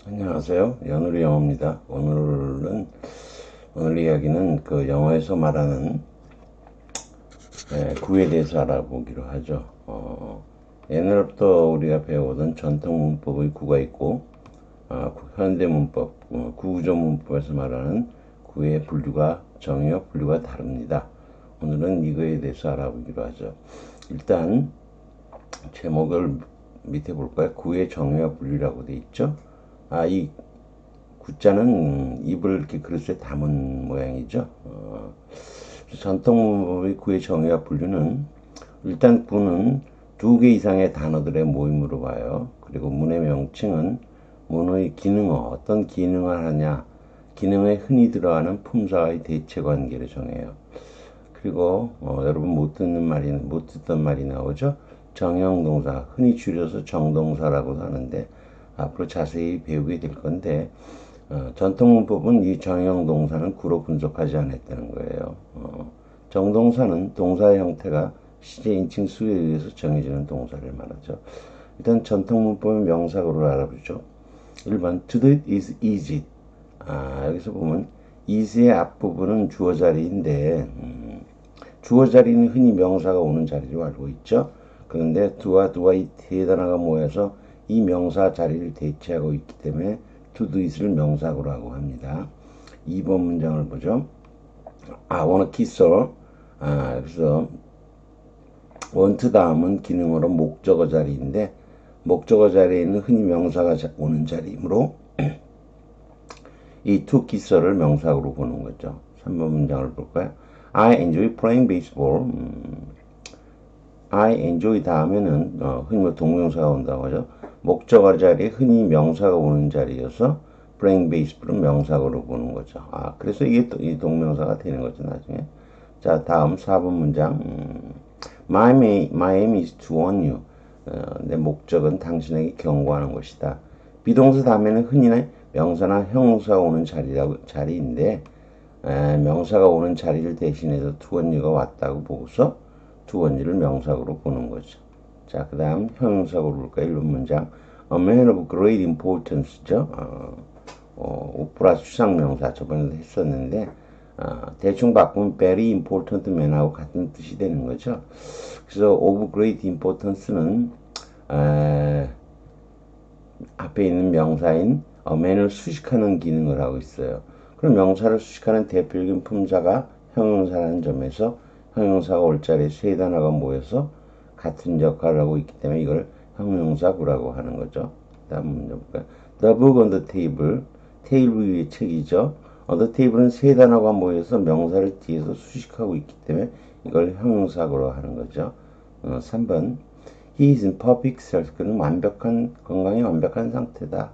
안녕하세요. 연우리 영어입니다. 오늘 이야기는 그 영어에서 말하는 구에 대해서 알아보기로 하죠. 옛날부터 우리가 배워오던 전통 문법의 구가 있고, 현대 문법, 구구조 문법에서 말하는 구의 분류가 정의와 분류가 다릅니다. 오늘은 이거에 대해서 알아보기로 하죠. 일단 제목을 밑에 볼까요? 구의 정의와 분류라고 돼 있죠. 이 구자는 입을 이렇게 그릇에 담은 모양이죠. 전통문법의 구의 정의와 분류는 일단 구는 두 개 이상의 단어들의 모임으로 봐요. 그리고 문의 명칭은 문의 기능어, 어떤 기능을 하냐, 기능에 흔히 들어가는 품사의 대체 관계를 정해요. 그리고 여러분 못 듣던 말이 나오죠. 정형동사, 흔히 줄여서 정동사라고도 하는데 앞으로 자세히 배우게 될 건데 전통문법은 이 정형동사는 구로 분석하지 않았다는 거예요. 정동사는 동사의 형태가 시제, 인칭, 수에 의해서 정해지는 동사를 말하죠. 일단 전통문법의 명사구를 알아보죠. 1번 to do it is easy. 여기서 보면 is의 앞부분은 주어 자리인데 주어 자리는 흔히 명사가 오는 자리로 알고 있죠. 그런데 do와 do와 이 세 단어가 모여서 이 명사 자리를 대체하고 있기 때문에 to do it을 명사구라고 합니다. 2번 문장을 보죠. I wanna kiss her. 그래서 want 다음은 기능으로 목적어 자리인데 목적어 자리에는 흔히 명사가 오는 자리이므로 이 to kiss her를 명사구로 보는 거죠. 3번 문장을 볼까요? I enjoy playing baseball. I enjoy 다음에는 흔히 동명사가 온다고 하죠. 목적어 자리에 흔히 명사가 오는 자리여서 playing baseball은 명사구로 보는 거죠. 그래서 이게 또 이 동명사가 되는 거죠, 나중에. 자, 다음 4번 문장. My aim is to warn you. 내 목적은 당신에게 경고하는 것이다. 비동사 다음에는 흔히 명사나 형용사가 오는 자리인데 명사가 오는 자리를 대신해서 to warn you가 왔다고 보고서 to warn you를 명사구로 보는 거죠. 자, 그 다음 형용사구로 볼까요? 1번 문장. A man of great importance죠. 플러스 추상명사 저번에도 했었는데 대충 바꾸면 very important man하고 같은 뜻이 되는 거죠. 그래서 of great importance는 앞에 있는 명사인 man을 수식하는 기능을 하고 있어요. 그럼 명사를 수식하는 대표적인 품사가 형용사라는 점에서 형용사가 올 자리에 세 단어가 모여서 같은 역할을 하고 있기 때문에 이걸 형용사구라고 하는 거죠. 다음 문제 볼까요? The book on the table. 테이블 위의 책이죠. the table은 세 단어가 모여서 명사를 뒤에서 수식하고 있기 때문에 이걸 형용사구로 하는 거죠. 3번. He is in perfect health. 그는 건강이 완벽한 상태다.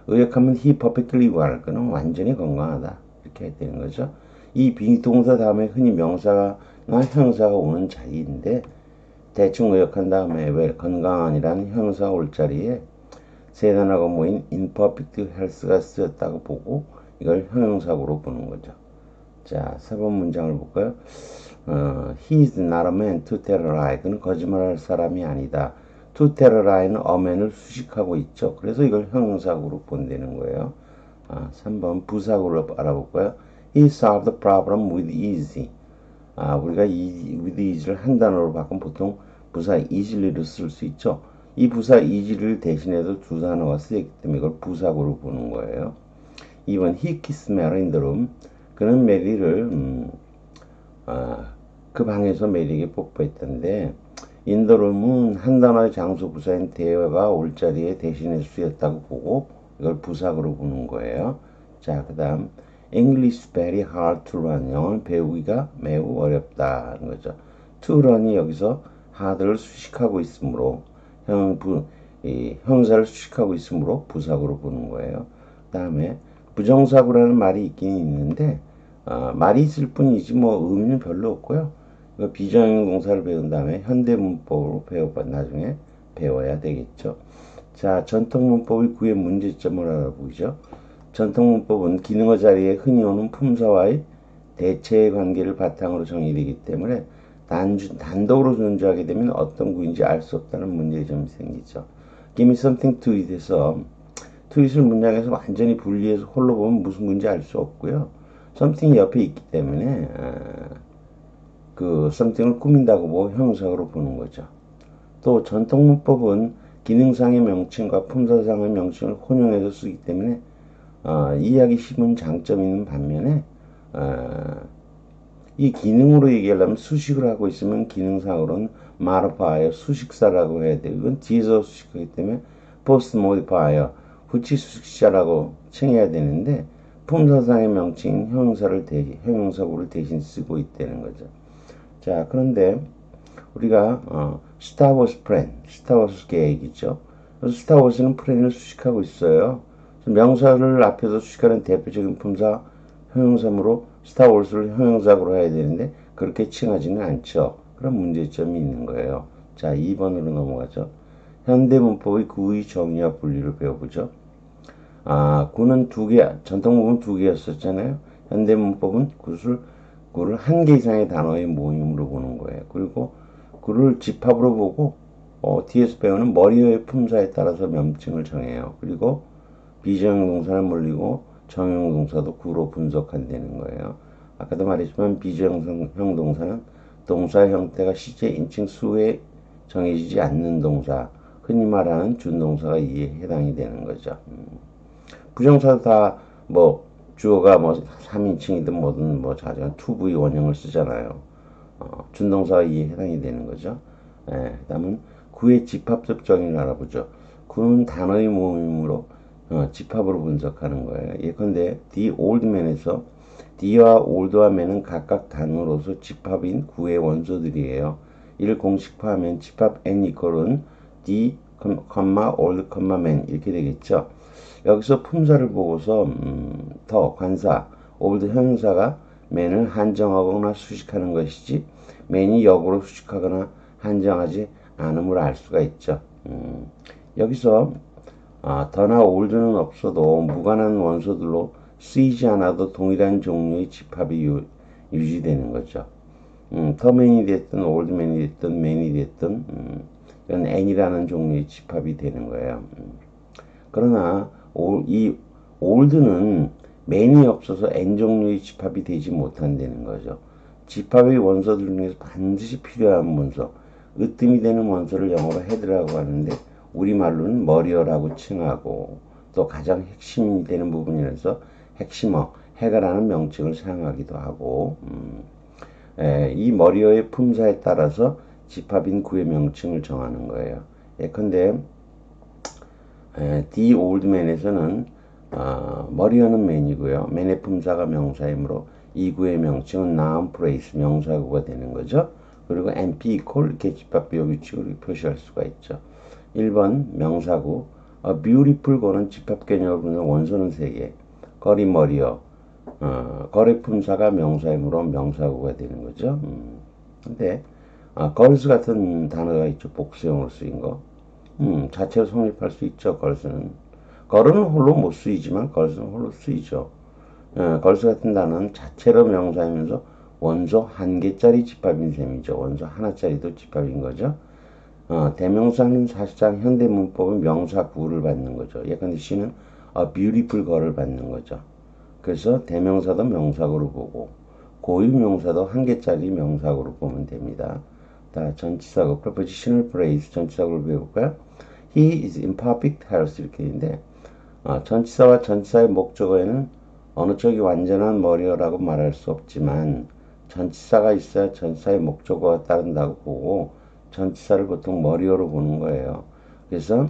의역하면 he perfectly well. 그는 완전히 건강하다. 이렇게 되는 거죠. 이 비동사 다음에 흔히 명사나 형용사가 오는 자리인데 대충 의역한 다음에 왜 건강한이라는 형용사가 올 자리에 세 단어가 모인 imperfect health가 쓰였다고 보고 이걸 형용사구로 보는 거죠. 자, 4번 문장을 볼까요? He is not a man to tell a lie. 그는 거짓말할 사람이 아니다. to tell a lie는 a man을 수식하고 있죠. 그래서 이걸 형용사구로 본다는 거예요. 3번 부사구로 알아볼까요? He solved the problem with easy. 우리가 with easy를 한 단어로 바꾸면 보통 부사 easily를 쓸 수 있죠. 이 부사 easy를 대신해도 두 단어가 쓰였기 때문에 이걸 부사구로 보는 거예요. 2번 he kissed Mary in the room. 그는 메리를 그 방에서 메리에게 뽀뽀했던데 in the room은 한 단어의 장소 부사인 대어가 올 자리에 대신해 쓰였다고 보고 이걸 부사구로 보는 거예요. 자, 그 다음 English is very hard to learn. 영어는 배우기가 매우 어렵다는 거죠. to learn이 여기서 hard를 수식하고 있으므로 형사를 수식하고 있으므로 부사구로 보는 거예요. 그 다음에 부정사구라는 말이 있긴 있는데 말이 있을 뿐이지 뭐 의미는 별로 없고요. 비정형 동사를 배운 다음에 현대문법으로 나중에 배워야 되겠죠. 자, 전통문법의 구의 문제점을 알아보죠. 전통문법은 기능어 자리에 흔히 오는 품사와의 대체의 관계를 바탕으로 정의되기 때문에 단독으로 존재하게 되면 어떤 구인지 알 수 없다는 문제점이 생기죠. Give me something to eat에서 to it을 문장에서 완전히 분리해서 홀로 보면 무슨 문제 알 수 없고요. something이 옆에 있기 때문에 그 something을 꾸민다고 보고 형용사로 보는 거죠. 또 전통 문법은 기능상의 명칭과 품사상의 명칭을 혼용해서 쓰기 때문에 이해하기 쉬운 장점이 있는 반면에 이 기능으로 얘기하려면 수식을 하고 있으면 기능상으로는 modifier 수식사라고 해야 돼요. 이건 뒤에서 수식하기 때문에 post modifier 후치 수식사라고稱해야 되는데 품사상의 명칭인 형용사구를 대신 쓰고 있다는 거죠. 자, 그런데 우리가 스타워즈 플랜, 스타워즈 계획이죠. 그래서 스타워즈는 플랜을 수식하고 있어요. 명사를 앞에서 수식하는 대표적인 품사 형용사므로 스타워즈를 형용사구로 해야 되는데 그렇게 칭하지는 않죠. 그런 문제점이 있는 거예요. 자, 2번으로 넘어가죠. 현대문법의 구의 정의와 분리를 배워보죠. 구는 두 개, 전통문법은 두 개였었잖아요. 현대문법은 구를 한 개 이상의 단어의 모임으로 보는 거예요. 그리고 구를 집합으로 보고 뒤에서 배우는 머리의 품사에 따라서 명칭을 정해요. 그리고 비정형 동사를 물리고 정형 동사도 구로 분석한다는 거예요. 아까도 말했지만 비정형 동사는 동사 형태가 실제 인칭 수에 정해지지 않는 동사, 흔히 말하는 준동사가 이에 해당이 되는 거죠. 부정사도 다 주어가 3인칭이든 뭐든 자전 to-be 원형을 쓰잖아요. 준동사가 이에 해당이 되는 거죠. 다음은 구의 집합적 정의를 알아보죠. 구는 단어의 모임으로 집합으로 분석하는 거예요. 예컨대 the old man에서 the와 old와 man은 각각 단어로서 집합인 구의 원소들이에요. 이를 공식화하면 집합 n 이퀄은 the, old, man 이렇게 되겠죠. 여기서 품사를 보고서 더 관사 old 형용사가 man을 한정하거나 수식하는 것이지 man이 역으로 수식하거나 한정하지 않음을 알 수가 있죠. 여기서 더나 ol드는 없어도 무관한 원소들로 쓰이지 않아도 동일한 종류의 집합이 유지되는 거죠. 더 man이 됐든 old man이 됐든 man이 됐든 이건 n이라는 종류의 집합이 되는 거예요. 그러나 이 old는 man이 없어서 n 종류의 집합이 되지 못한다는 거죠. 집합의 원소들 중에서 반드시 필요한 원소, 으뜸이 되는 원소를 영어로 헤드라고 하는데 우리말로는 머리어라고 칭하고 또 가장 핵심이 되는 부분이라서 핵심어, 해가라는 명칭을 사용하기도 하고 이 머리어의 품사에 따라서 집합인 구의 명칭을 정하는 거예요. 예컨대 the old man에서는 머리어는 man이고요. man의 품사가 명사이므로 이 구의 명칭은 noun phrase, 명사구가 되는 거죠. 그리고 NP equal 이렇게 집합비호 규칙으로 표시할 수가 있죠. 1번 명사구 beautiful 거는 집합 개념을 부르는 원소는 3개 거리 머리어 거래 품사가 명사이므로 명사구가 되는 거죠. 근데 girls 같은 단어가 있죠. 복수형으로 쓰인 거 자체로 성립할 수 있죠. girls는 홀로 못 쓰이지만 girls는 홀로 쓰이죠. girls 같은 단어는 자체로 명사이면서 원소 1개짜리 집합인 셈이죠. 원소 하나짜리도 집합인 거죠. 대명사는 사실상 현대 문법은 명사 구를 받는 거죠. 예컨대 she는 beautiful girl을 받는 거죠. 그래서 대명사도 명사구로 보고 고유 명사도 1개짜리 명사구로 보면 됩니다. 전치사구 prepositional phrase 전치사구를 배울까요? He is in perfect health 이렇게 있는데 전치사와 전치사의 목적어에는 어느 쪽이 완전한 머리어라고 말할 수 없지만 전치사가 있어야 전치사의 목적어가 따른다고 보고 전치사를 보통 머리어로 보는 거예요. 그래서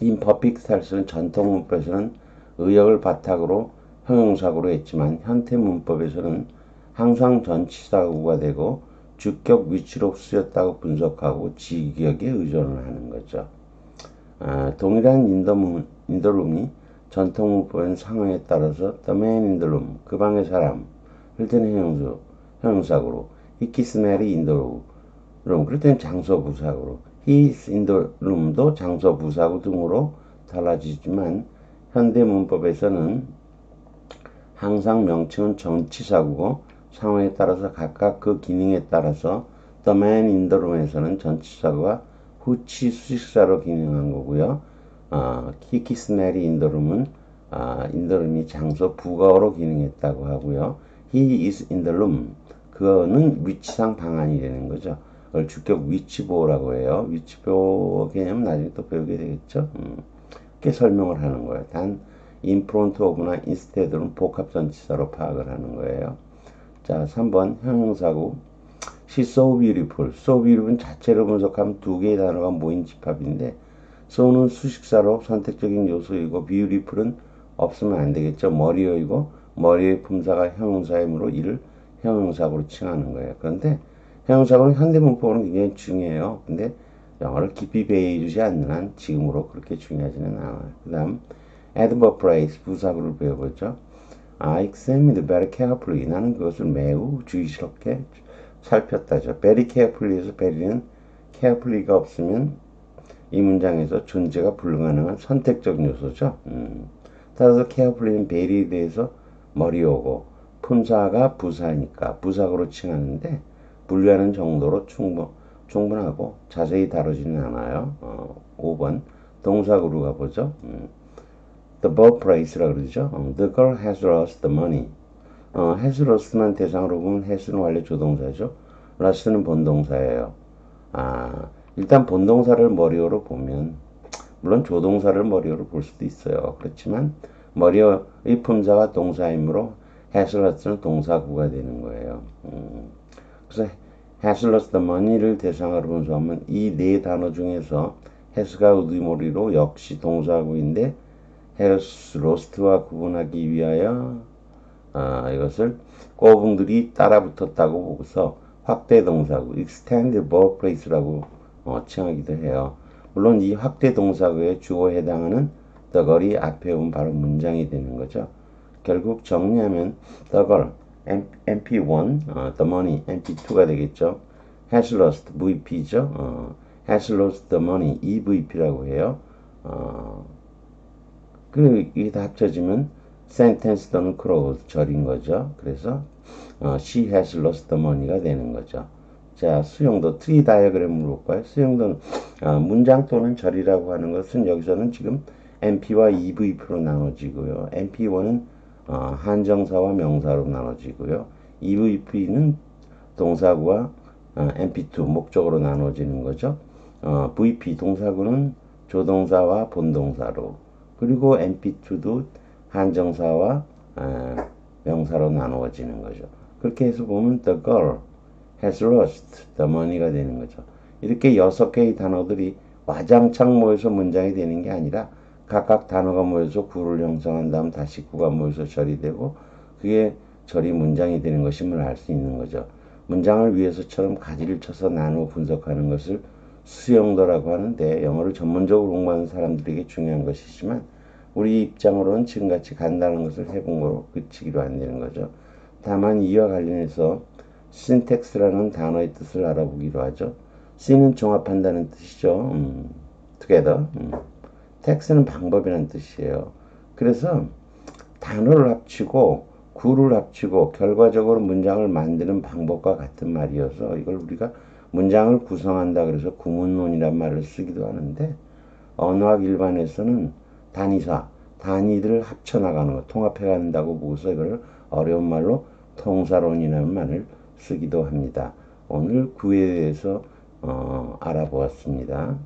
imperfect health는 전통 문법에서는 의역을 바탕으로 형용사구로 했지만 현태 문법에서는 항상 전치사구가 되고 주격 위치로 쓰였다고 분석하고 지격에 의존을 하는 거죠. 동일한 인더룸이 전통 문법의 상황에 따라서 the man in the room, 그 방의 사람, 그럴 때는 형용사구로 he kissed Mary in the room, 그럴 때는 장소 부사구로 he is in the room도 장소 부사구 등으로 달라지지만 현대 문법에서는 항상 명칭은 전치사구고 상황에 따라서 각각 그 기능에 따라서 the man in the room에서는 전치사구가 후치 수식사로 기능한 거고요. 키키스메리 인더룸은 인더룸이 장소 부가어로 기능했다고 하고요. He is in the room. 그거는 위치상 방안이 되는 거죠. 그걸 주격 위치보호라고 해요. 위치보호 개념은 나중에 또 배우게 되겠죠. 이렇게 설명을 하는 거예요. 단 in front of나 instead는 복합전치사로 파악을 하는 거예요. 자, 3번 형용사고 She's so beautiful. So beautiful은 자체로 분석하면 두 개의 단어가 모인 집합인데 so는 수식사로 선택적인 요소이고 beautiful은 없으면 안 되겠죠. 머리어이고 머리의 품사가 형용사이므로 이를 형용사로 칭하는 거예요. 그런데 형용사고는 현대문법으로는 굉장히 중요해요. 근데 영어를 깊이 배워주지 않는 한 지금으로 그렇게 중요하지는 않아요. 그 다음 adverb phrase 부사구를 배워보죠. I examined very carefully. 나는 그것을 매우 주의스럽게 살폈다죠. very carefully에서 very는 carefully가 없으면 이 문장에서 존재가 불가능한 선택적 요소죠. 따라서 carefully는 very에 대해서 머리 오고 품사가 부사니까 부사구로 칭하는데 분류하는 정도로 충분하고 자세히 다루지는 않아요. 5번 동사구로 가보죠. The verb phrase라고 그러죠. The girl has lost the money. has lost만 대상으로 보면 has는 완료 조동사죠. lost는 본동사예요. 일단 본동사를 머리어로 보면 물론 조동사를 머리어로 볼 수도 있어요. 그렇지만 머리어의 품사가 동사이므로 has lost는 동사구가 되는 거예요. 그래서 has lost the money를 대상으로 분석하면 이 네 단어 중에서 has가 우두머리로 역시 동사구인데 has lost와 구분하기 위하여 이것을 꼬붕들이 따라붙었다고 보고서 확대 동사구 extend verb phrase라고 칭하기도 해요. 물론 이 확대 동사구의 주어에 해당하는 the girl이 앞에 오면 바로 문장이 되는 거죠. 결국 정리하면 the girl MP1, the money MP2가 되겠죠. has lost VP죠. has lost the money EVP라고 해요. 이게 다 합쳐지면 sentence 또는 clause 절인 거죠. 그래서 she has lost the money가 되는 거죠. 자, 수용도 트리 다이어그램으로 볼까요? 수용도는 문장 또는 절이라고 하는 것은 여기서는 지금 NP와 EVP로 나눠지고요. NP1은 한정사와 명사로 나눠지고요. EVP는 동사구와 NP2 목적으로 나눠지는 거죠. VP 동사구는 조동사와 본동사로 그리고 NP2도 한정사와 명사로 나누어지는 거죠. 그렇게 해서 보면 the girl has lost the money가 되는 거죠. 이렇게 6개의 단어들이 와장창 모여서 문장이 되는 게 아니라 각각 단어가 모여서 구를 형성한 다음 다시 구가 모여서 절이 되고 그게 절이 문장이 되는 것임을 알 수 있는 거죠. 문장을 위해서처럼 가지를 쳐서 나누어 분석하는 것을 수용도라고 하는데 영어를 전문적으로 공부하는 사람들에게 중요한 것이지만 우리 입장으로는 지금같이 간단한 것을 해본 거로 그치기로 안 되는 거죠. 다만 이와 관련해서 syntax라는 단어의 뜻을 알아보기로 하죠. C는 종합한다는 뜻이죠. together. text는 방법이라는 뜻이에요. 그래서 단어를 합치고 구를 합치고 결과적으로 문장을 만드는 방법과 같은 말이어서 이걸 우리가 문장을 구성한다 그래서 구문론이란 말을 쓰기도 하는데 언어학 일반에서는 단위사, 단위들을 합쳐나가는 거, 통합해간다고 보고서 이걸 어려운 말로 통사론이라는 말을 쓰기도 합니다. 오늘 구에 대해서 알아보았습니다.